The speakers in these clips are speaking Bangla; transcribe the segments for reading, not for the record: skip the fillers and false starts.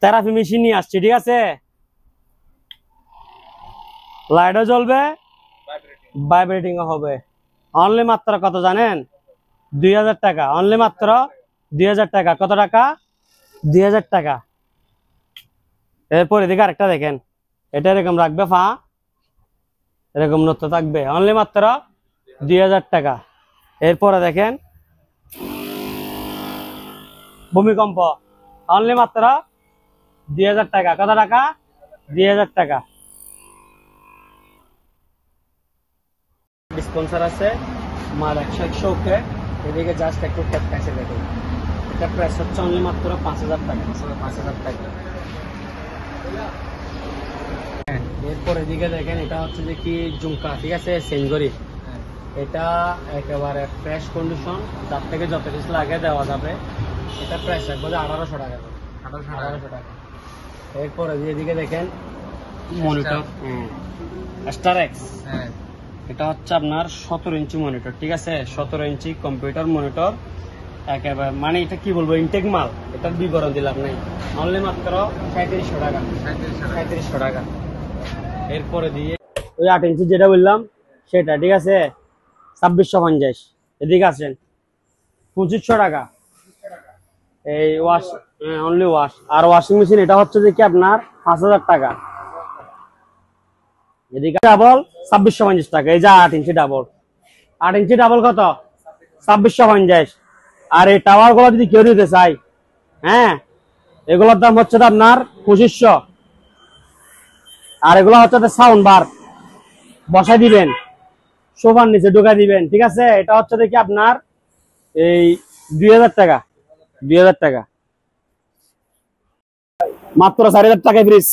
থেরাপি মেশিন নিয়ে আসছি, ঠিক আছে? লাইটও জ্বলবে, ভাইব্রেটিং হবে। অনলি মাত্র কত জানেন? 2000 টাকা। অনলি মাত্র 2000 টাকা। কত টাকা? 2000 টাকা। এরপর এদিকে আরেকটা দেখেন, এটা এরকম রাখবে, ফা এরকম নড়তে থাকবে। অনলি মাত্র 2000 টাকা। এরপরে দেখেন ভূমিকম্প, অনলি মাত্র 2000 টাকা। কত টাকা? 2000 টাকা। স্পন্সর আছে মাল 100 ওকে। এদিকে জাস্ট একটু ট্যাপ কাছে দেখুন, এটা প্রাইস হচ্ছে অনলি মাত্র 5000 টাকা। 5000 টাকা। এরপর এদিকে দেখেন, এটা হচ্ছে যে কি ঝুমকা, ঠিক আছে? সেনগরি। এটা একেবারে ফ্রেশ কন্ডিশন, যার থেকে যত কিছু লাগে দেওয়া যাবে। এটা প্রাইস রাখবো 1800 টাকা। 1800 টাকা। এরপরে এদিকে দেখেন মনিটর স্টার এক্স। এটা হচ্ছে আপনার 17 ইঞ্চি মনিটর, ঠিক আছে? 17 ইঞ্চি কম্পিউটার মনিটর একেবারে, মানে এটা কি বলবো, ইনটেক মাল। এটার বিবরণ দিলাম নাই। অনলি মাত্র 3700 টাকা। 3700 টাকা। এরপরে দিয়ে ওই 8 ইঞ্চি যেটা বললাম সেটা, ঠিক আছে? 2650। এদিকে আসেন 2500 টাকা। এই ওয়াশ, অনলি ওয়াশ। আর ওয়াশিং মেশিন এটা হচ্ছে যে কি আপনার 5000 টাকা। এদিকে ডাবল 2650 টাকা। এই যে 8 ইঞ্চি ডাবল, 8 ইঞ্চি ডাবল কত? 2650। আর এই টাওয়ার গুলো যদি কেউ নিতে চাই, হ্যাঁ, এগুলোর দাম হচ্ছে আপনার 2500। আর এগুলো হচ্ছে সাউন্ড বার বসাই দিবেন, সোফার নিচে ঢুকাই দিবেন, ঠিক আছে? এটা হচ্ছে দেখি আপনার এই 2000 টাকা। 2000 টাকা মাত্র। 4000 টাকায় ফ্রিজ।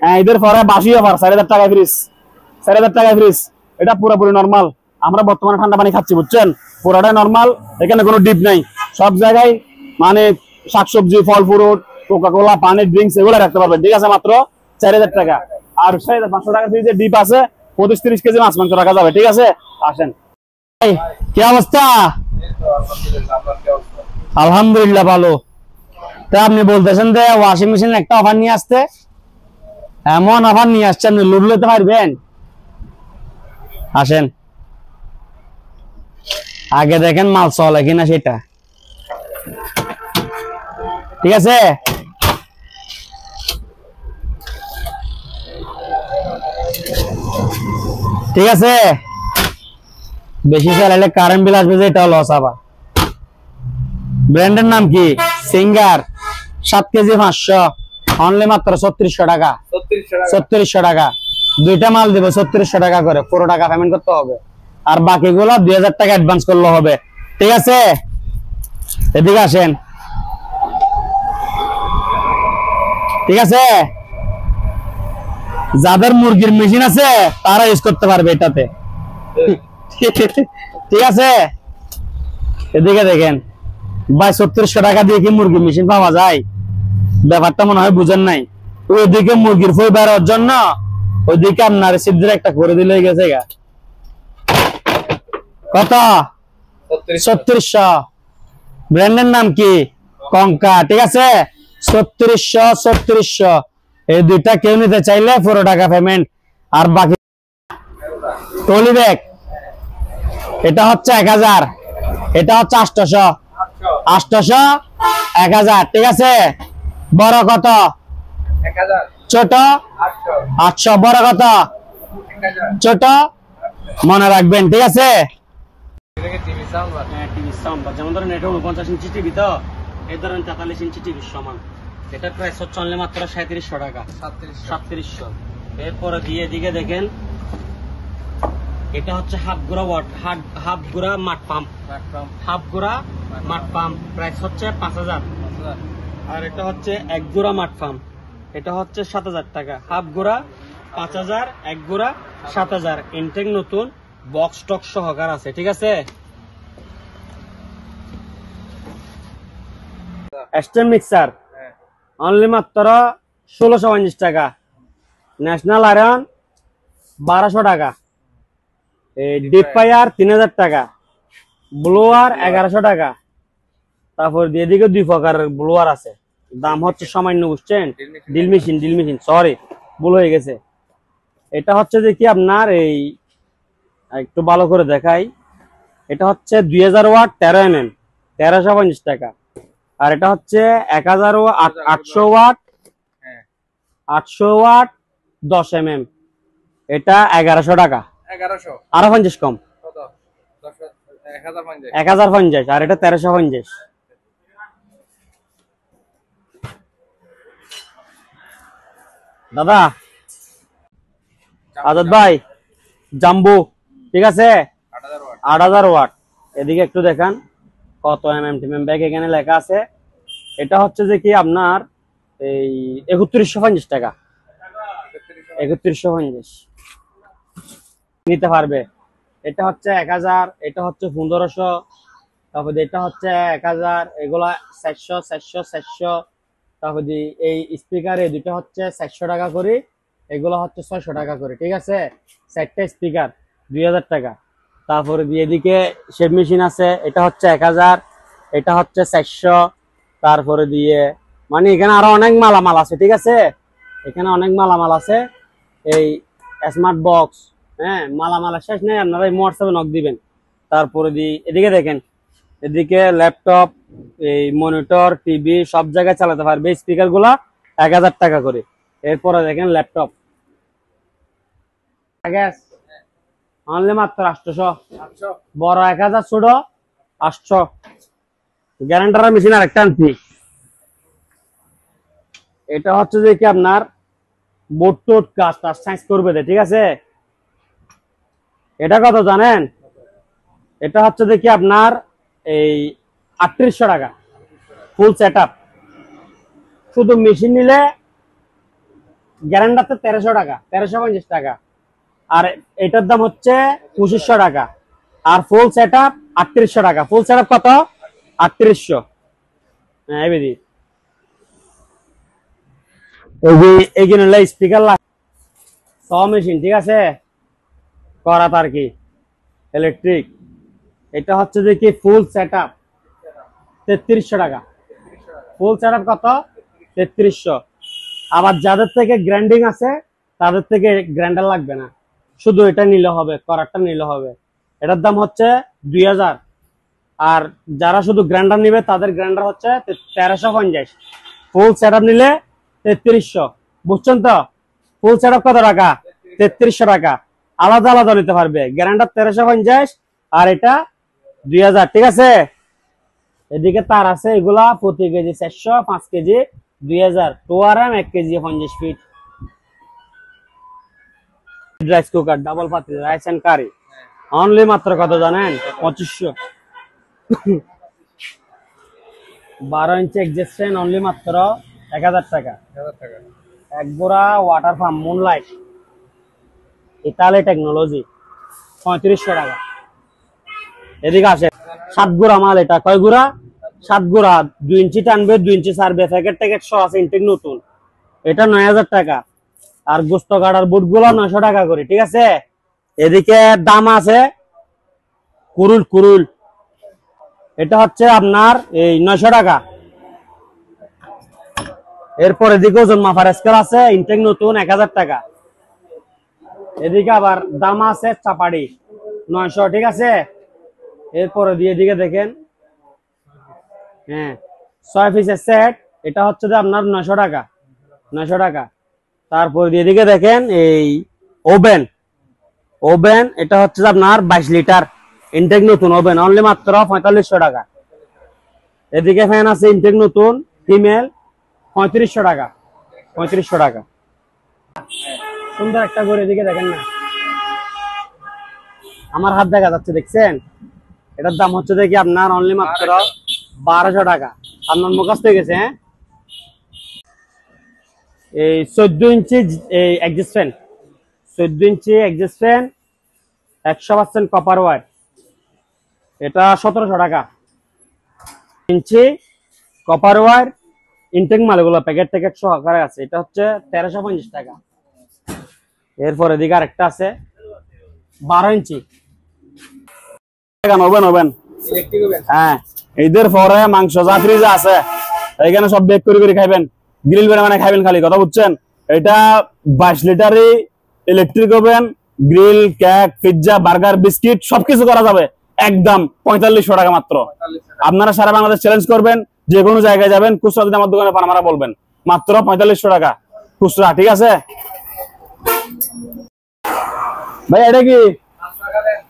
হ্যাঁ, এদের পরে 82 অফার। 4000 টাকায় ফ্রিজ। 4000 টাকায় ফ্রিজ। এটা পুরোপুরি নর্মাল। আমরা বর্তমানে ঠান্ডা পানি খাচ্ছি, বুঝছেন? পুরোটাই নর্মাল, এখানে কোনো ডিপ নাই। সব জায়গায় মানে শাকসবজি, ফল ফ্রুট, কোকা কোলা, পানির ড্রিঙ্কস এগুলো রাখতে পারবেন, ঠিক আছে? মাত্র 4000 টাকা। আর 500 টাকা ফ্রিজে ডিপ আছে, 25-30 কেজি মাছ মাংস রাখা যাবে, ঠিক আছে? আসেন। কি অবস্থা? আলহামদুলিল্লাহ ভালো। তা আপনি বলতেছেন যে ওয়াশিং মেশিন একটা অফার নিয়ে আসতে, এমন অফার নিয়ে আসছেন, লুট লইতে পারবেন? আসেন, আগে দেখেন মাল চলে কিনা সেটা, ঠিক আছে? ঠিক আছে, বেশি চালাইলে কারেন্ট বিল আসবে, যে এটাও লস। আবার ব্র্যান্ডের নাম কি? সিঙ্গার। 7 কেজি 500। অনলি মাত্র 3600 টাকা। 3600 টাকা। দুইটা মাল দিব 3600 টাকা করে। পুরো টাকা পেমেন্ট করতে হবে, আর বাকিগুলো 2000 টাকা অ্যাডভান্স করলে হবে, ঠিক আছে? এদিকে আসেন, ঠিক আছে? যাদের মুরগির মেশিন আছে তারা ইউজ করতে পারবে এটাতে, ঠিক আছে? এদিকে দেখেন ভাই, 3600 টাকা দিয়ে কি মুরগির মেশিন পাওয়া যায়? ব্যাপারটা মনে হয় বুঝেন নাই। ওইদিকে মুরগির ফই বেরোর জন্য ওইদিকে আপনার সিদ্ধের একটা করে দিলে গেছে গা। কত? 3600। ব্র্যান্ডের নাম কি? কঙ্কা, ঠিক আছে? 3600। এই দুইটা কেউ নিতে চাইলে পুরো টাকা পেমেন্ট, আর বাকি টলি ব্যাগ। এটা হচ্ছে 1000, এটা হচ্ছে 800। 800, 1000, ঠিক আছে? বড় কত? 1000। ছোট 800। বড় কত? 1000। ছোট মনে রাখবেন, ঠিক আছে? যেমন ধরেন এটা 49 ইঞ্চি টিভি, তো এই ধরেন 43 ইঞ্চি টিভির সমান। এটা প্রাইস হচ্ছে অনলি মাত্র 3700 টাকা। 3700। এরপরে দিয়ে দিকে দেখেন, এটা হচ্ছে হাফ গুড়া মাঠ পাম্প। হাফ গুড়া মাঠ পাম্প, প্রাইস হচ্ছে 5000। আর এটা হচ্ছে এক গুড়া মাঠ পাম্প, এটা হচ্ছে 7000 টাকা। হাফ গুড়া 5000, এক গুড়া 7000। ইনটেক নতুন, বক্স টক সহকার আছে, ঠিক আছে? স্টেম মিক্সার অনলি মাত্র 1650 টাকা। ন্যাশনাল আয়রন 1200 টাকা। ডিপ ফায়ার 3000 টাকা। ব্লোয়ার 1100 টাকা। তারপর এদিকে 2 প্রকারের ব্লোয়ার আছে, দাম হচ্ছে সামান্য, বুঝছেন? ড্রিল মেশিন সরি, ভুল হয়ে গেছে। এটা হচ্ছে যে কি আপনার এই একটু ভালো করে দেখাই, এটা হচ্ছে 2000 ওয়াট 13 mm, 1350 টাকা। আর এটা হচ্ছে 1000 ওয়াট 800 ওয়াট 800 ওয়াট 10 mm, এটা 1100 টাকা। 1100 আরো 50 কম, কত? 1050 1050। আর এটা 1350। দাদা আজাদ ভাই, জাম্বো, ঠিক আছে, 8000 ওয়াট 8000 ওয়াট। এদিকে একটু দেখান কত mm ব্যাগ এখানে লেখা আছে। এটা হচ্ছে যে কি আপনার এই 3150 টাকা, 3150 নিতে পারবে। এটা হচ্ছে 1000, এটা হচ্ছে 1500, তারপরে এটা হচ্ছে 1000, এগুলা 400 400 400। তারপরে এই স্পিকার এই দুটো হচ্ছে 400 টাকা করে, এগুলো হচ্ছে 600 টাকা করে, ঠিক আছে। 4টা স্পিকার 2000 টাকা। তারপরে দিয়ে এদিকে শেড মেশিন আছে, এটা হচ্ছে 1000, এটা হচ্ছে 400। তারপরে দিয়ে মানে এখানে আরো অনেক মালামাল আছে, ঠিক আছে, এখানে অনেক মালামাল আছে। এই স্মার্ট বক্স, হ্যাঁ, মালামাল শেষ নেই, আপনারা এই হোয়াটসঅ্যাপে নক দিবেন। তারপরে দিয়ে এদিকে দেখেন, এদিকে ল্যাপটপ, এই মনিটর, টিভি সব জায়গায় চালাতে পারবে। স্পিকার গুলা 1000 টাকা করে। এরপরে দেখেন ল্যাপটপ অনলি মাত্র 800, 800 বড় 1000, ছোট 800। গ্যারান্টার মেশিন আরেকটা আনছি, এটা হচ্ছে যে কি আপনার বোর্ড টোট কাজ টাজ সাইজ করবে, ঠিক আছে। এটা কত জানেন? এটা হচ্ছে যে কি আপনার এই 3800 টাকা, ফুল সেট আপ। শুধু মেশিন নিলে গ্যারান্টারতে 1300 টাকা, 1350 টাকা। আর এটার দাম হচ্ছে 2500 টাকা। আর ফুল সেট আপ 3800 টাকা। ফুল সেট আপ কত? 3800। হ্যাঁ, এইখানে স্পিকার মেশিন, ঠিক আছে, করাত আর কি, ইলেকট্রিক। এটা হচ্ছে যে কি ফুল সেট আপ 3300 টাকা। ফুল সেট আপ কত? 3300। আবার যাদের থেকে গ্র্যান্ডিং আছে তাদের থেকে গ্র্যান্ডার লাগবে না, শুধু এটা নিলে হবে, করারটা নিলে হবে। এটার দাম হচ্ছে 2000। আর যারা শুধু গ্র্যান্ডার নিবে তাদের গ্র্যান্ডার হচ্ছে 1350। ফুল সেট আপ নিলে 3300, বুঝছেন তো? ফুল সেট আপ কত টাকা? 3300 টাকা। আলাদা আলাদা নিতে পারবে, গ্র্যান্ডার 1350 আর এটা 2000, ঠিক আছে। এদিকে তার আছে, এগুলা প্রতি KG 400, 5 KG 2000, 2RM 1 KG 50 feet. Rice cooker double পাতিল রাইস এন্ড কারি অনলি মাত্র কত জানেন? 2500। 12 ইঞ্চি এক্সজস্ট ফ্যান অনলি মাত্র 1000 টাকা। 1000 টাকা। এক গোড়া water pump moonlight Italy technology 3500 টাকা। এদিকে আসে 7 গোড়া মাল, এটা কয় গোড়া? 7 গোড়া, 2 ইঞ্চি টানবে, 2 ইঞ্চি ছাড়বে, প্যাকেট ট্যাকেট সহ আছে, ইনটেক নতুন। এটা 9000 টাকা। আর গোস্ত কাটার বুট গুলো 900 টাকা করে, ঠিক আছে। এদিকে দাম আছে কুরুল, এটা হচ্ছে আপনার এই 900 টাকা। এরপর এদিকে ওজন মাপার স্কেল আছে, ইনটেক নতুন 1000 টাকা। এদিকে আবার দাম আছে চাপাড়ি 900, ঠিক আছে। এরপরে দিয়ে এদিকে দেখেন, হ্যাঁ, 6 পিসের সেট, এটা হচ্ছে যে আপনার 900 টাকা, 900 টাকা। তারপর দিয়ে এদিকে দেখেন এই ওভেন, এটা হচ্ছে যে আপনার 22 লিটার ইনটেক নতুন ওভেন অনলি মাত্র 4500 টাকা। এদিকে ফ্যান আছে ইনটেক নতুন ফিমেল 3500 টাকা, 3500 টাকা। সুন্দর একটা করে এদিকে দেখেন না, আমার হাত দেখা যাচ্ছে, দেখছেন? এটার দাম হচ্ছে দেখি আপনার অনলি মাত্র 1200 টাকা। আপনার মুখস্থ হয়ে গেছে, হ্যাঁ। এই 14 ইঞ্চি এই এক্সজস্ট ফ্যান, 14 ইঞ্চি এক্সজস্ট ফ্যান 100% কপার ওয়্যার, এটা 1700 টাকা। ইঞ্চি কপার ওয়্যার ইনটেক মাল, এগুলো প্যাকেট ট্যাকেট সহকারে আছে, এটা হচ্ছে 1350 টাকা। এরপর এদিকে আরেকটা আছে 12 ইঞ্চি ওভেন, ইলেকট্রিক ওভেন। হ্যাঁ, ঈদের পরে মাংস যা ফ্রিজে আছে এখানে সব বেক করে খাইবেন, গ্রিল মানে খাইবেন খালি, কথা বুঝছেন? এটা 22 লিটারই electric oven, grill, cake, pizza, burger, biscuit সবকিছু করা যাবে একদম 4500 টাকা মাত্র। আপনারা সারা বাংলাদেশ চ্যালেঞ্জ করবেন, যে কোনো জায়গায় যাবেন, খুচরা যদি আমার দোকানে পান আমরা বলবেন, মাত্র 4500 টাকা খুচরা, ঠিক আছে ভাই? এটা কি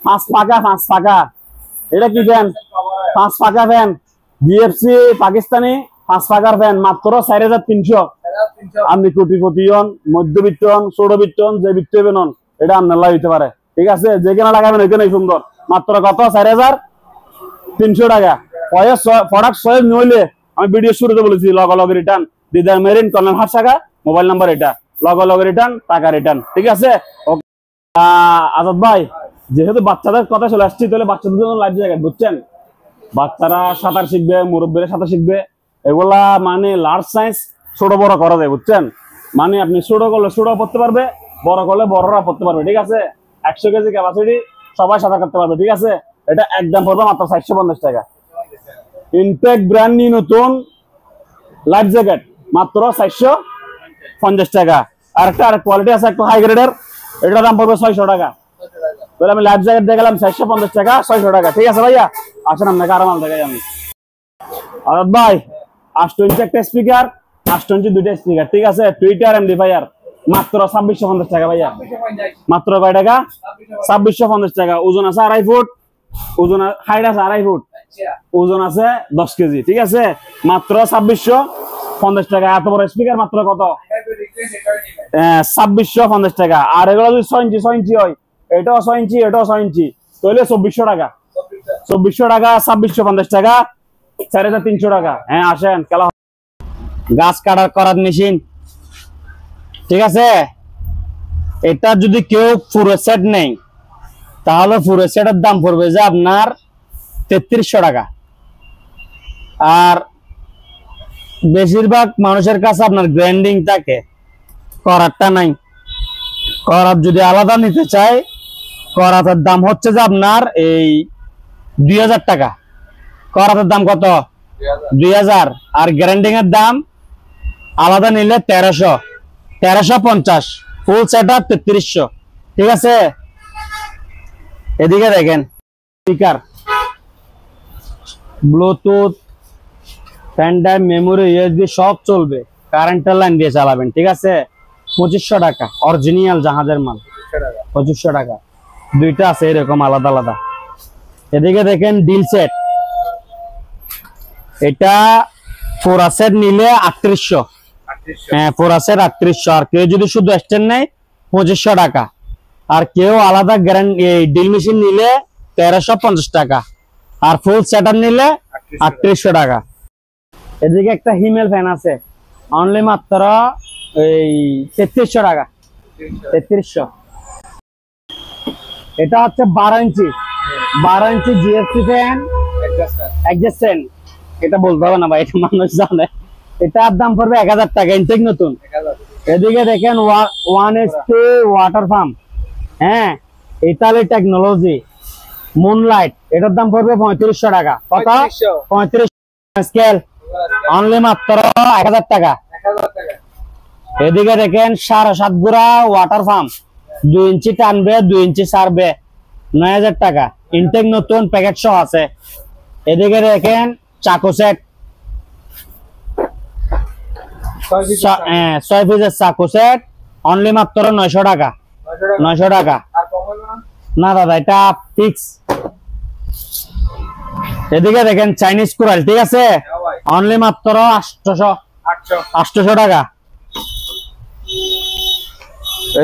5 পাকা, এটা কি ফ্যান? 5 পাকা ফ্যান, জিএফসি পাকিস্তানি 5 পাকার ফ্যান, মাত্র 4300। আপনি কোটিপতি হন, মধ্যবিত্ত হন, ছোটবিত্ত হন, যে বিত্ত হবেন হন, এটা আপনার লাভ হইতে পারে, ঠিক আছে? যেখানে লাগাবেন ওইখানে সুন্দর, মাত্র কত? 4300 টাকা। প্রোডাক্ট চয়েস নইলে আমি ভিডিও শুরুতে বলেছি, লগ রিটার্ন, দিদার মেরিন, কর্নার হাট শাখা, মোবাইল নাম্বার এটা, লগ রিটার্ন, টাকা রিটার্ন, ঠিক আছে? আজাদ ভাই, যেহেতু বাচ্চাদের কথা চলে আসছি, তাহলে বাচ্চাদের জন্য লাইফ জ্যাকেট, বুঝছেন? বাচ্চারা সাঁতার শিখবে, মুরব্বীরা সাঁতার শিখবে, এগুলা মানে লার্জ সাইজ, ছোট বড় করা যায়, বুঝছেন? মানে আপনি ছোট করলে ছোট পড়তে পারবে, বড় করলে বড়রা পড়তে পারবে, ঠিক আছে? 100 কেজি ক্যাপাসিটি, সবাই সাঁতার কাটতে পারবে, ঠিক আছে? এটা একদম পড়বে মাত্র 450 টাকা। ইনটেক্ট ব্র্যান্ড নিউ নতুন লাইফ জ্যাকেট মাত্র 450 টাকা। আর একটা কোয়ালিটি আছে একটু হাই গ্রেডের, এটার দাম পড়বে 600 টাকা। তাহলে আমি লাইফ জ্যাকেট দিয়ে গেলাম 450 টাকা, 600 টাকা, ঠিক আছে ভাইয়া? আসেন আপনাকে আরাম দেখাই আমি। আজাদ ভাই, 8 ইঞ্চি একটা স্পিকার, 8 ইঞ্চি দুইটা স্পিকার, ঠিক আছে? টুইটার এমডিফায়ার মাত্র 2650 টাকা ভাইয়া। মাত্র কয় টাকা? 2650 টাকা। ওজন আছে 2.5 ফুট, ওজন হাইট আছে 2.5 ফুট, ওজন আছে 10 কেজি, ঠিক আছে? মাত্র 2650 টাকা। এত বড় স্পিকার মাত্র কত? 2650 টাকা। আর এগুলো যদি 6 ইঞ্চি হয়, এটাও 6 ইঞ্চি, এটাও 6 ইঞ্চি, তাহলে 2400 টাকা। 2400 টাকা, 2650 টাকা, 4300 টাকা। হ্যাঁ আসেন, খেলা গাছ কাটার করার মেশিন, ঠিক আছে? এটা যদি কেউ পুরো সেট নেই, তাহলে পুরো সেটের দাম পড়বে যে আপনার 3300 টাকা। আর বেশিরভাগ মানুষের কাছে আপনার গ্রাইন্ডিং থাকে, করারটা নাই। করার যদি আলাদা নিতে চাই, করাতের দাম হচ্ছে যে আপনার এই 2000 টাকা। করাতের দাম কত? 2000। আর গ্রাইন্ডিং এর দাম আলাদা নিলে 1350, ফুল সেট আপ 3300, ঠিক আছে? এদিকে দেখেন, speaker, bluetooth, pendrive, memory, USB সব চলবে, কারেন্টের লাইন দিয়ে চালাবেন, ঠিক আছে? 2500 টাকা, অরিজিনাল জাহাজের মাল, 2500 টাকা। দুইটা আছে এরকম আলাদা আলাদা। এদিকে দেখেন ডিল সেট, এটা 4 সেট নিলে 3800। হ্যাঁ, 4 সেট 3800। আর কেউ যদি শুধু স্ট্যান্ড নেয় 2500 টাকা। আর কেউ আলাদা ডিল মেশিন নিলে 1350 টাকা। আর ফুল সেটআপ নিলে 3800 টাকা। এদিকে একটা হিমেল ফ্যান আছে, অনলি মাত্র এই 3300 টাকা, 3300। এটা হচ্ছে 12 ইঞ্চি জিএফসি ফ্যান, অ্যাডজাস্ট ফ্যান। এটা বলতে হবে না ভাই, এটা মানুষ জানে। এটার দাম পড়বে 1000 টাকা, ইনটেক নতুন। এদিকে দেখেন 1HP ওয়াটার পাম্প, হ্যাঁ, ইতালি টেকনোলজি, মুনলাইট, এটার দাম পড়বে 3500 টাকা। কত? 3500। স্কেল অনলি মাত্র 1000 টাকা। এদিকে দেখেন 7.5 গুড়া ওয়াটার পাম্প, 2 ইঞ্চি টানবে, 2 ইঞ্চি সারবে, 9000 টাকা, ইনটেক নতুন, প্যাকেট সহ আছে। এদিকে দেখেন চাকু সেট, 6 পিসের চাকু সেট, অনলি মাত্র 900 টাকা, 900 টাকা। না দাদা, এটা ফিক্স। এদিকে দেখেন চাইনিজ কুড়াল, ঠিক আছে? অনলি মাত্র 800 টাকা।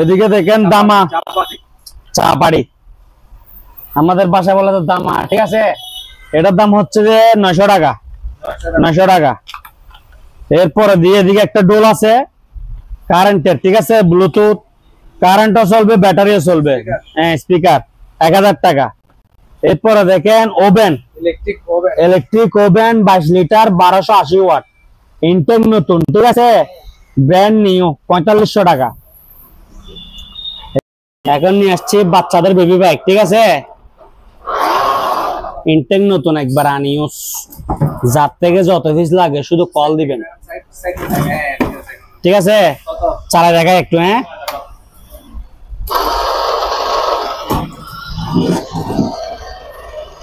এদিকে দেখেন দামা চাপাড়ি, আমাদের বাসায় বলে তো দামা, ঠিক আছে? এটার দাম হচ্ছে যে 900 টাকা, 900 টাকা। এরপরে দিয়ে এদিকে একটা ডোল আছে কারেন্টের, ঠিক আছে? ব্লুটুথ, কারেন্টও চলবে, ব্যাটারিও চলবে, হ্যাঁ, স্পিকার, 1000 টাকা। এরপরে দেখেন oven, electric oven 22 litre, 1280 watt, intact নতুন, ঠিক আছে? ব্র্যান্ড নিউ, 4500 টাকা। এখন নিয়ে আসছি বাচ্চাদের বেবি ব্যাগ, ঠিক আছে? ইনটেক নতুন, একবার আনিউস। যার থেকে যত পিস লাগে শুধু কল দিবেন, হ্যাঁ ঠিক আছে। ঠিক আছে? কত? চালা দেখা একটু, হ্যাঁ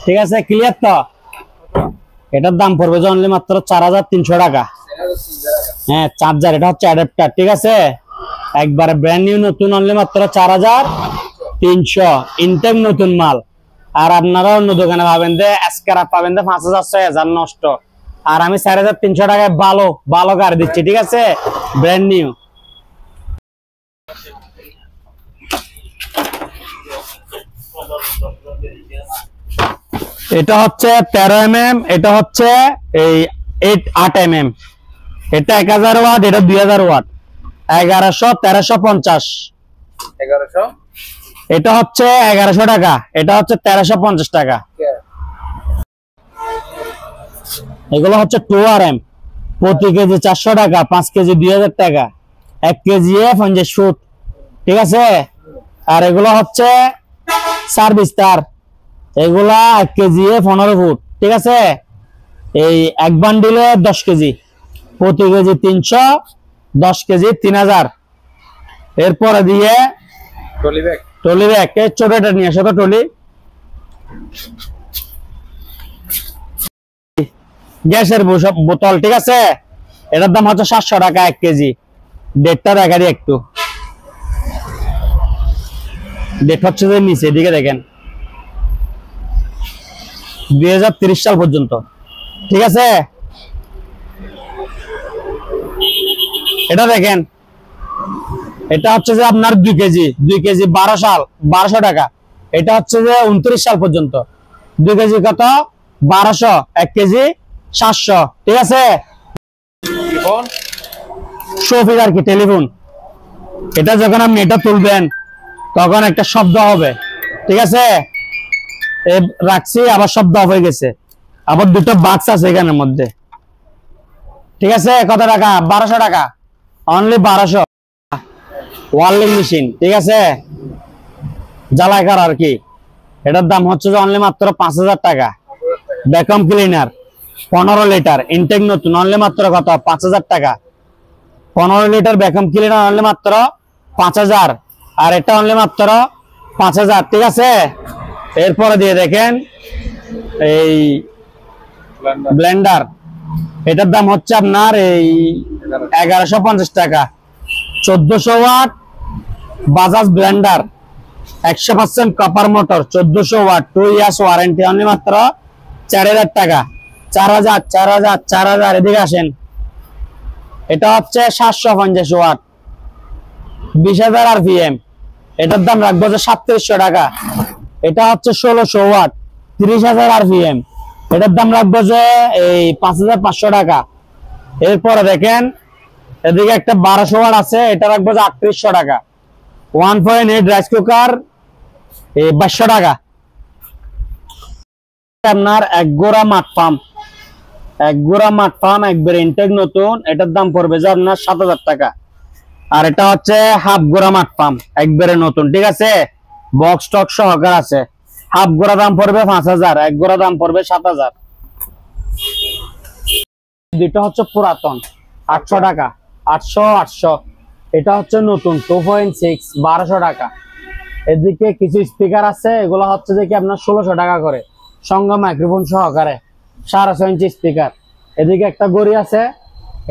ঠিক আছে, ক্লিয়ার তো? এটার দাম পড়বে যে অনলি মাত্র 4300 টাকা। হ্যাঁ চার্জার, এটা হচ্ছে অ্যাডাপ্টার, ঠিক আছে? একবারে ব্র্যান্ড নিউ নতুন, অনলি মাত্র 4300, ইনটেক নতুন মাল। আর আপনারা অন্য দোকানে পাবেন যে স্ক্র্যাপ পাবেন যে 5000 6000 নষ্ট, আর আমি 4300 টাকায় ভালো ভালো গাড়ি দিচ্ছি, ঠিক আছে? Brand new. এটা হচ্ছে 13 mm, এটা হচ্ছে এই 8 mm, এটা 1000 ওয়াট, এটা 2000 ওয়াট, 1100 1350। 1100 এটা হচ্ছে 1100 টাকা, এটা হচ্ছে 1350 টাকা। এগুলো হচ্ছে 2RM, প্রতি কেজি 400 টাকা, 5 কেজি 2000 টাকা, 1 কেজি 50 ফুট, ঠিক আছে? আর এগুলো হচ্ছে সার্ভিস তার, এগুলা 1 কেজি 15 ফুট, ঠিক আছে? এই এক বান্ডিলে 10 কেজি, প্রতি কেজি 300, 10 কেজি 3000। এরপরে দিয়ে ট্রলি ব্যাগ, টলি ব্যাগ, ছোটটা নিয়ে আসো তো টলি। গ্যাসের বোতল, ঠিক আছে? এটার দাম হচ্ছে 700 টাকা 1 কেজি। ডেটটা দেখা দিই একটু, ডেট হচ্ছে যে নিচে দিকে দেখেন 2030 সাল পর্যন্ত, ঠিক আছে? এটা দেখেন, এটা হচ্ছে যে আপনার 2 কেজি 1200 টাকা। এটা হচ্ছে যে 29 সাল পর্যন্ত, 2 কেজি কত? 1200, 1 কেজি 700, ঠিক আছে? ফোন শোফিস আর কি, টেলিফোন। এটা যখন আপনি এটা তুলবেন তখন একটা শব্দ হবে, ঠিক আছে? রাখছি, আবার শব্দ হয়ে গেছে, আবার দুটো বাক্স আছে এখানের মধ্যে, ঠিক আছে? কত টাকা? 1200 টাকা, অনলি 1200। ওয়ার্লিং মেশিন, ঠিক আছে? জ্বালাই করা আর কি, এটার দাম হচ্ছে যে অনলি মাত্র 5000 টাকা। ভ্যাকুয়াম ক্লিনার 15 লিটার, ইনটেক নতুন, অনলি মাত্র কত? 5000 টাকা। 15 লিটার ভ্যাকুয়াম ক্লিনার অনলি মাত্র 5000, আর এটা অনলি মাত্র 5000, ঠিক আছে? এরপরে দিয়ে দেখেন এই ব্লেন্ডার, এটার দাম হচ্ছে আপনার এই 1150 টাকা। 1400 watt Bajaj blender, 100% copper motor, 1400 watt, 2 years warranty, only মাত্র 4000 টাকা। 4000 এদিকে আসেন। এটা হচ্ছে 750 ওয়াট, 20000 RPM, এটার দাম রাখবো যে 3700 টাকা। এটা হচ্ছে 1600 ওয়াট, 30000 RPM, এটার দাম রাখবো যে এই 5500 টাকা। এরপরে দেখেন এদিকে একটা 1200 ওয়াট আছে, এটা রাখবো যে 3800 টাকা। 1.8 রাইস কুকার 2200 টাকা। আপনার এক গোড়া মাঠ পাম্প, একবার ইনটেক নতুন, এটার দাম পড়বে যে আপনার 7000 টাকা। আর এটা হচ্ছে হাফ গোড়া মাঠ পাম্প, একবারে নতুন, ঠিক আছে? বক্স টক সহকার আছে। হাফ গোড়া দাম পড়বে 5000, এক গোড়া দাম পড়বে 7000। দুটো হচ্ছে পুরাতন, 800 টাকা, 800। এটা হচ্ছে নতুন 2.6, 1200 টাকা। এদিকে কিছু স্পিকার আছে, এগুলো হচ্ছে যে কি আপনার 1600 টাকা করে, সঙ্গে মাইক্রোফোন সহকারে, 6.5 ইঞ্চি স্পিকার। এদিকে একটা গড়ি আছে,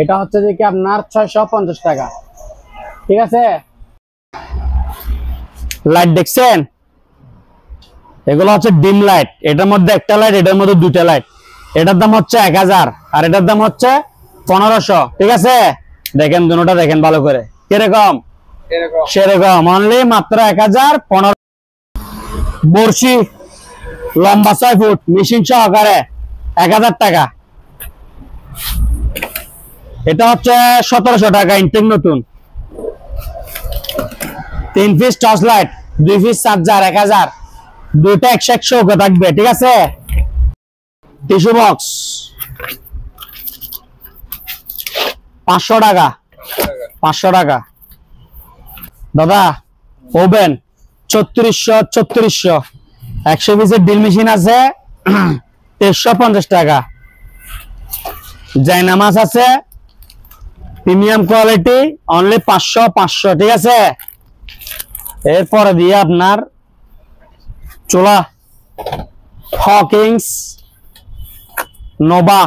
এটা হচ্ছে যে কি আপনার 650 টাকা, ঠিক আছে? লাইট দেখছেন? এগুলো হচ্ছে ডিম লাইট, এটার মধ্যে একটা লাইট, এটার মধ্যে দুইটা লাইট। এটার দাম হচ্ছে 1000, আর এটার দাম হচ্ছে 1500, ঠিক আছে? দেখেন দুটোটা দেখেন ভালো করে, কিরকম সেরকম, অনলি মাত্র 1015। বর্ষি লম্বা 6 ফুট, মেশিন সহকারে 1000 টাকা। এটা হচ্ছে 1700 টাকা, ইনটেক নতুন। 3 piece torch light, 2 piece charger 1000, দুইটা 100 থাকবে, ঠিক আছে? টিস্যু বক্স 500 টাকা, 500 টাকা। দাদা ওভেন 3600, 100 পিসের ড্রিল মেশিন আছে 1350 টাকা। জায়নামাজ আছে প্রিমিয়াম কোয়ালিটি, অনলি 500 ঠিক আছে। এরপরে দিয়ে আপনার চোলা হকিংস নোভা,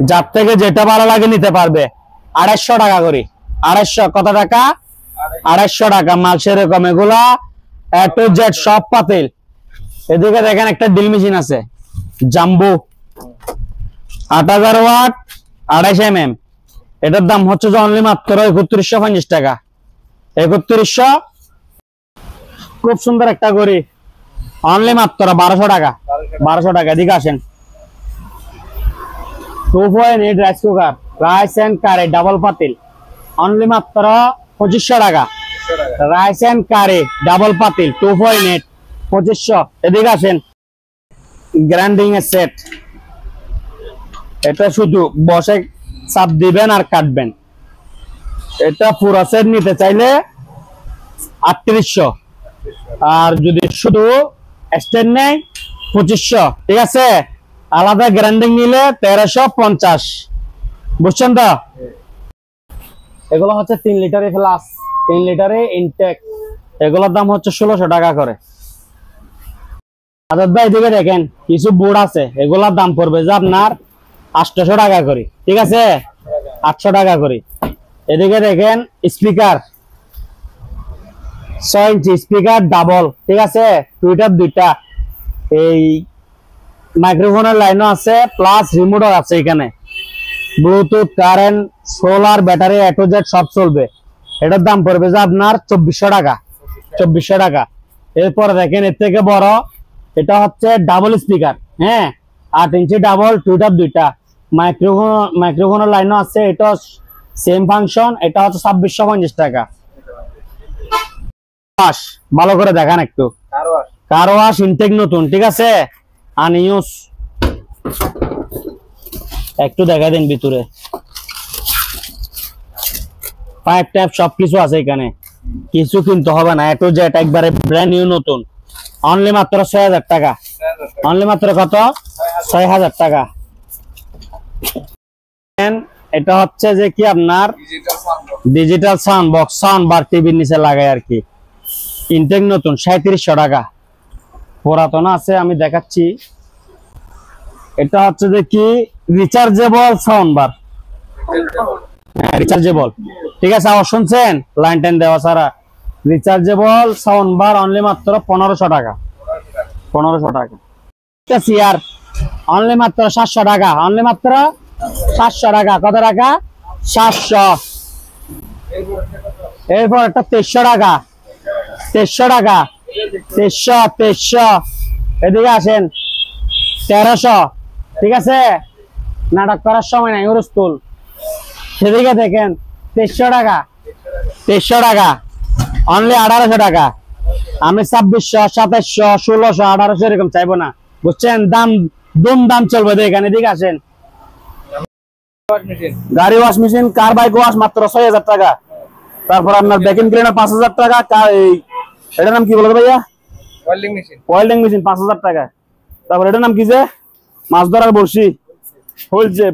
যার থেকে যেটা ভালো লাগে নিতে পারবে। 250 টাকা করে, 250 কত টাকা? 250 টাকা। মাল সেরকম, এগুলা A to Z সব পাতিল। এদিকে দেখেন একটা ড্রিল মেশিন আছে জাম্বো 8000 ওয়াট 2.5 mm, এটার দাম হচ্ছে যে অনলি মাত্র 3150 টাকা। 3100। খুব সুন্দর একটা ঘড়ি, অনলি মাত্র 1200 টাকা। 1200 টাকা। এদিকে আসেন 2.8 rice cooker, rice and curry double পাতিল, অনলি মাত্র 2500 টাকা। রাইস এন্ড কারি ডাবল পাতিল 2.8 2500। এদিকে আসেন গ্রাইন্ডিং এর সেট, এটা শুধু বসে চাপ দিবেন আর কাটবেন। এটা পুরো সেট নিতে চাইলে 3800, আর যদি শুধু স্ট্যান্ড নেয় 2500 ঠিক আছে। আলাদা গ্রাইন্ডিং নিলে 1350, বুঝছেন তো? এগুলো হচ্ছে 3 লিটারে প্লাস, 3 লিটারে ইনটেক, এগুলোর দাম হচ্ছে 1600 টাকা করে। আজাদ ভাই এদিকে দেখেন কিছু বোর্ড আছে, এগুলোর দাম পড়বে যে আপনার 800 টাকা করে ঠিক আছে, 800 টাকা করে। এদিকে দেখেন স্পিকার 6 ইঞ্চি স্পিকার ডাবল ঠিক আছে, দুইটা। এই মাইক্রোফোনের লাইনও আছে, প্লাস রিমোটও আছে এখানে, Bluetooth, current, solar, battery A to Z সব চলবে। এটার দাম পড়বে যে আপনার 2400 টাকা। 2400 টাকা। এরপরে দেখেন এর থেকে বড়, এটা হচ্ছে ডাবল স্পিকার, হ্যাঁ 8 ইঞ্চি ডাবল, দুইটা। মাইক্রোফোনের লাইনও আছে, এটা সেম ফাংশন, এটা হচ্ছে 2650 টাকা। ভালো করে দেখান একটু, কার ওয়াশ ইনটেক নতুন ঠিক আছে, আনইউজ। একটু দেখা দেন ভিতরে, পাইপ ট্যাপ সবকিছু আছে এখানে, কিছু কিনতে হবে না। A to Z একবারে ব্র্যান্ড নিউ নতুন, অনলি মাত্র 6000 টাকা। অনলি মাত্র কত? 6000 টাকা। এটা হচ্ছে যে কি আপনার digital sound box, sound bar টিভির নিচে লাগায় আর কি, ইনটেক নতুন 3700 টাকা। পুরাতন আছে আমি দেখাচ্ছি। এটা হচ্ছে যে কি রিচার্জেবল সাউন্ড বার, রিচার্জেবল ঠিক আছে। আবার শুনছেন লাইন টাইন দেওয়া ছাড়া রিচার্জেবল সাউন্ড বার, অনলি মাত্র 1500 টাকা। 1500 টাকা। এটা চেয়ার অনলি মাত্র 700 টাকা। অনলি মাত্র 700 টাকা। কত টাকা? 700। এরপর একটা 2300 টাকা। 2300 টাকা। 2300। এদিকে আসেন 1300 ঠিক আছে। নাটক করার সময় নাই, উরস্তুল। সেদিকে দেখেন 2300 টাকা। 2300 টাকা। অনলি 1800 টাকা। আমি 2600, 2700, 1600, 1800 এরকম চাইবো না, বুঝছেন? দাম দাম চলবে দেখেন। এদিকে আসেন গাড়ি ওয়াশ মেশিন, কার বাইক ওয়াশ মাত্র 6000 টাকা। তারপর আপনার ভ্যাকুয়াম ক্লিনার 5000 টাকা। এটার নাম কি বলতো ভাইয়া? ওয়েল্ডিং মেশিন 5000 টাকা। তারপর এটার নাম কি যে মাছ ধরার বড়শি, হইছে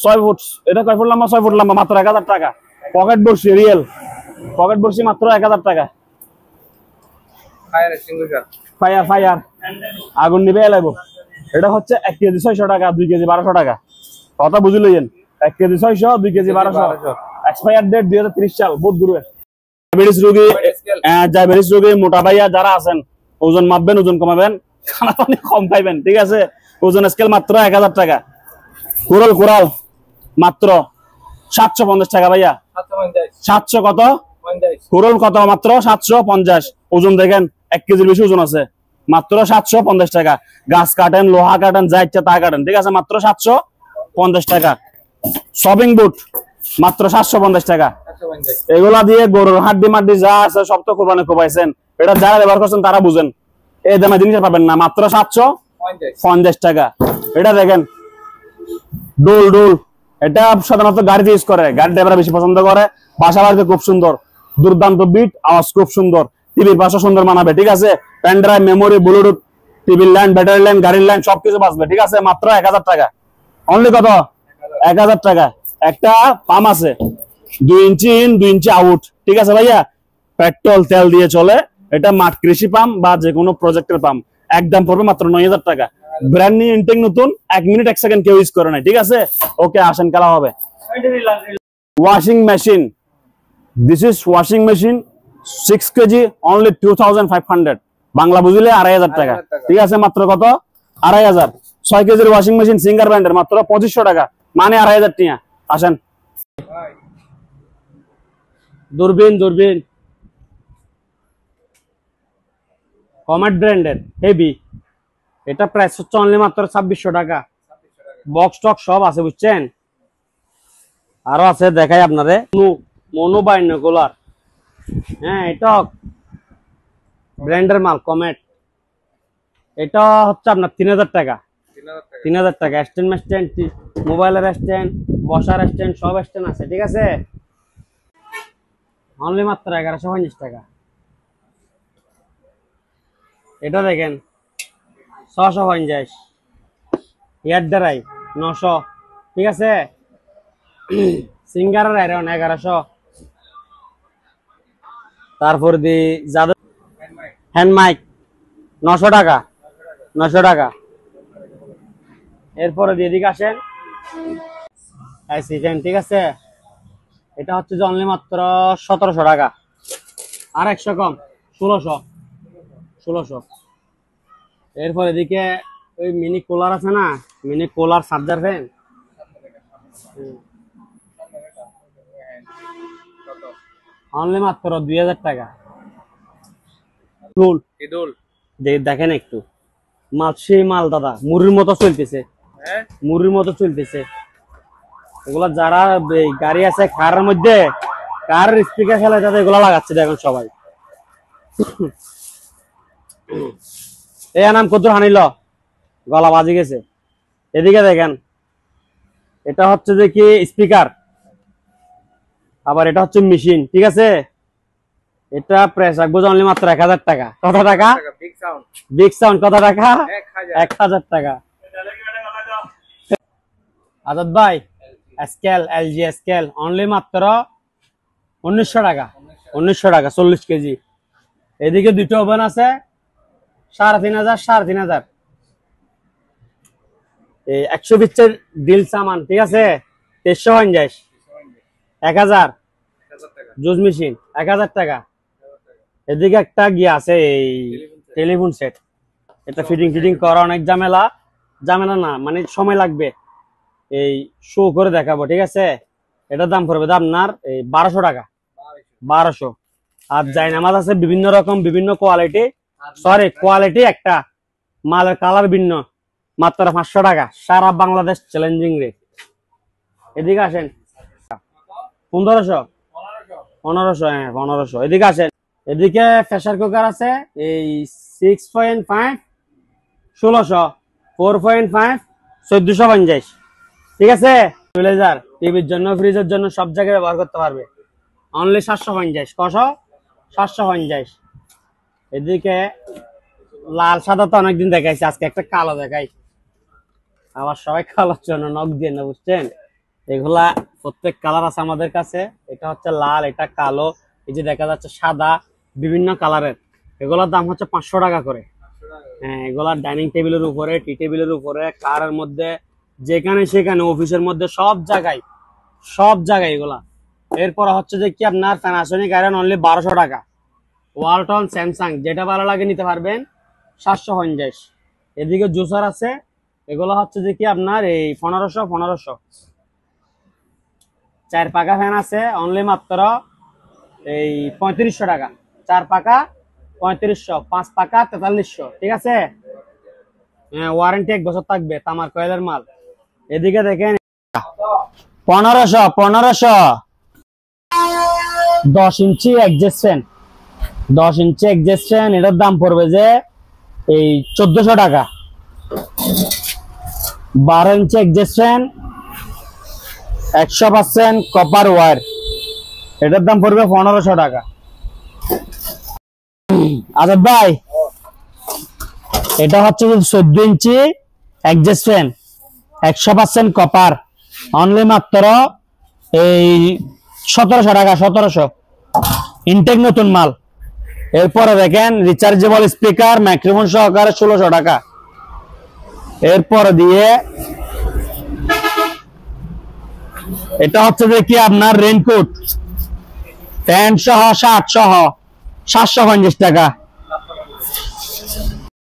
6 ফুট, এটা কয় ফুট লম্বা? 6 ফুট লম্বা, মাত্র 1000 টাকা। পকেট বড়শি রিয়েল, পকেট বড়শি মাত্র 1000 টাকা। ফায়ার আগুন নিবে এলাইবো। এটা হচ্ছে 1 কেজি 600 টাকা, 2 কেজি 1200 টাকা। কথা বুঝে লইয়েন, 1 কেজি 600, 2 কেজি 1200। এক্সপায়ার ডেট 2030 সাল। বহুত দূরে। ডায়াবেটিস রোগী, মোটা ভাইয়া যারা আছেন, ওজন মাপবেন, ওজন কমাবেন, খানা পানি কম খাইবেন ঠিক আছে। ওজন স্কেল মাত্র 1000 টাকা। কোরাল মাত্র 750 টাকা ভাইয়া। 700 কত? কোরাল কত? মাত্র 750। ওজন দেখেন 1 কেজির বেশি ওজন আছে, মাত্র 750 টাকা। গাছ কাটেন, লোহা কাটেন, যা ইচ্ছা তা কাটেন ঠিক আছে, মাত্র 750 টাকা। শপিং বুট মাত্র 750 টাকা। এগুলা দিয়ে গরুর হাড্ডি মাড্ডি যা আছে সব তো কোরবানি কোবাইছেন, এটা যারা ব্যবহার করছেন তারা বুঝেন। এই দামে জিনিস পাবেন না, মাত্র 750 টাকা। এটা দেখেন ডোল, এটা সাধারণত গাড়িতে ইউজ করে, গাড়ি ড্রাইভার বেশি পছন্দ করে। বাসা বাড়িতে খুব সুন্দর, দুর্দান্ত বিট, আওয়াজ খুব সুন্দর, টিভির পাশে সুন্দর মানাবে ঠিক আছে। পেন ড্রাইভ, মেমোরি, ব্লুটুথ, টিভির লাইন, ব্যাটারি লাইন, গাড়ির লাইন সবকিছু বাঁচবে ঠিক আছে। মাত্র 1000 টাকা। অনলি কত? 1000 টাকা। একটা পাম্প আছে 2 ইঞ্চি ইন 2 ইঞ্চি আউট, ঠিক আছে ভাইয়া, পেট্রোল তেল দিয়ে চলে। এটা মাঠ কৃষি পাম্প বা যে কোনো প্রজেক্টের পাম্প, একদম পড়বে মাত্র 9000 টাকা। ব্র্যান্ড নিউ ইনটেক নতুন, 1 মিনিট 1 সেকেন্ড কেউ ইউজ করে না, ঠিক আছে। ওকে আসেন খেলা হবে। Washing machine, this is washing machine 6 KG only 2500, Bangla বুঝলে 2500 টাকা, ঠিক আছে। মাত্র কত? 2500। 6 কেজির ওয়াশিং মেশিন সিঙ্গার ব্র্যান্ডের মাত্র 2500 টাকা, মানে 2500 টাকা। আসেন। দূরবীন কমেট ব্র্যান্ডের হেভি, এটা প্রাইস হচ্ছে অনলি মাত্র 2600 টাকা। বক্স টক সব আছে বুঝছেন। আরো আছে দেখাই আপনারে, মনো বাইনোকুলার, হ্যাঁ এটা ব্র্যান্ডের মাল কমেট। এটা হচ্ছে আপনার 3000 টাকা। 3000 টাকা। স্ট্যান্ড স্ট্যান্ড, মোবাইলের স্ট্যান্ড, বসার স্ট্যান্ড, সব স্ট্যান্ড আছে, ঠিক আছে। অনলি মাত্র 1150 টাকা। এটা দেখেন 650, এয়ার ড্রাই 900, ঠিক আছে। সিঙ্গারের আয়রন 1100। তারপর দি যাদের হ্যান্ড মাইক 900 টাকা, 900 টাকা। এরপরে দিয়ে দিকে আসেন আইসিকেন, ঠিক আছে। এটা হচ্ছে যে অনলি মাত্র 1700 টাকা, আর 100 কম, 1600। এরপর এদিকে ওই মিনি কুলার আছে না, mini cooler charger fan, only মাত্র 2000 টাকা। টুল দেখেন একটু, মাল সেই মাল দাদা, মুড়ির মতো চলতেছে, মুড়ির মতো চলতেছে। এগুলা যারা গাড়ি আছে কারের মধ্যে, কার স্পিকার খেলে তাদের এগুলা লাগাচ্ছে দেখেন সবাই। এই নাম কত হানিল, গলা বাজি গেছে। এদিকে দেখেন, এটা হচ্ছে যে কি স্পিকার, আবার এটা হচ্ছে মেশিন, ঠিক আছে। এটা প্রেস রাখবো অনলি মাত্র 1000 টাকা। কত টাকা? বিগ সাউন্ড কত টাকা? 1000 টাকা। আজাদ ভাই স্কেল, এলজি স্কেল অনলি মাত্র 1900 টাকা। 1900 টাকা 40 কেজি। এদিকে দুটো ওভেন আছে 3500, 3500। এই 120 ডিল সামান, ঠিক আছে। 350, 1000। জুস মেশিন 1000 টাকা। এদিকে একটা গিয়ে আছে এই টেলিফোন সেট, এটা ফিটিং করা অনেক ঝামেলা না, মানে সময় লাগবে। এই শো করে দেখাবো, ঠিক আছে। এটার দাম পড়বে আপনার এই 1200 টাকা, 1200। আর জায়নামাজ আছে বিভিন্ন রকম, বিভিন্ন কোয়ালিটি, কোয়ালিটি একটা, মালের কালার ভিন্ন, মাত্র 500 টাকা। সারা বাংলাদেশ চ্যালেঞ্জিং রেট। এদিকে আসেন 1500, 1500, হ্যাঁ 1500। এদিকে আসেন, এদিকে প্রেসার কুকার আছে এই 6.5, 1600, 4.5, 1450, ঠিক আছে। ব্লেজার টিভির জন্য, ফ্রিজের জন্য, সব জায়গায় ব্যবহার করতে পারবে, অনলি 750। কশো 750। এদিকে লাল সাদা তো অনেকদিন দেখাইছি, আজকে একটা কালো দেখাই। আবার সবাই কালোর জন্য নখ দিয়ে না, বুঝছেন। এগুলা প্রত্যেক কালার আছে আমাদের কাছে। এটা হচ্ছে লাল, এটা কালো, এই যে দেখা যাচ্ছে সাদা, বিভিন্ন কালারের। এগুলোর দাম হচ্ছে 500 টাকা করে। হ্যাঁ, এগুলা ডাইনিং টেবিলের উপরে, টি টেবিলের উপরে, কারের মধ্যে, যেখানে সেখানে, অফিসের মধ্যে, সব জায়গায় এগুলা। এরপর হচ্ছে যে কি আপনার প্যানাসোনিক আয়রন অনলি 1200 টাকা। ওয়ালটন, স্যামসাং, যেটা ভালো লাগে নিতে পারবেন, 750। এদিকে জুসার আছে, এগুলো হচ্ছে যে কি আপনার এই 1500। 4 পাকা ফ্যান আছে অনলি মাত্র এই 3500 টাকা। 4 পাকা 3500, 5 পাকা 4300, ঠিক আছে। ওয়ারেন্টি 1 বছর থাকবে, তামার কয়েলের মাল। এদিকে দেখেন 1500। 10 ইঞ্চি অ্যাডজাস্ট ফ্যান, 10 ইঞ্চি অ্যাডজাস্ট ফ্যান, এটার দাম পড়বে যে এই 1400 টাকা। 12 ইঞ্চি অ্যাডজাস্ট ফ্যান 100% কপার ওয়্যার, এটার দাম পড়বে 1500 টাকা। আজাদ ভাই এটা হচ্ছে 14 ইঞ্চি অ্যাডজাস্ট ফ্যান 100% কপার, অনলি মাত্র এই 1700 টাকা, 1700 ইনটেক নতুন মাল। এরপরে দেখেন রিচার্জেবল স্পিকার মাইক্রোফোন সহকারে 1600 টাকা। এরপর দিয়ে এটা হচ্ছে যে কি আপনার রেইনকোট প্যান্ট সহ শার্ট সহ 750 টাকা।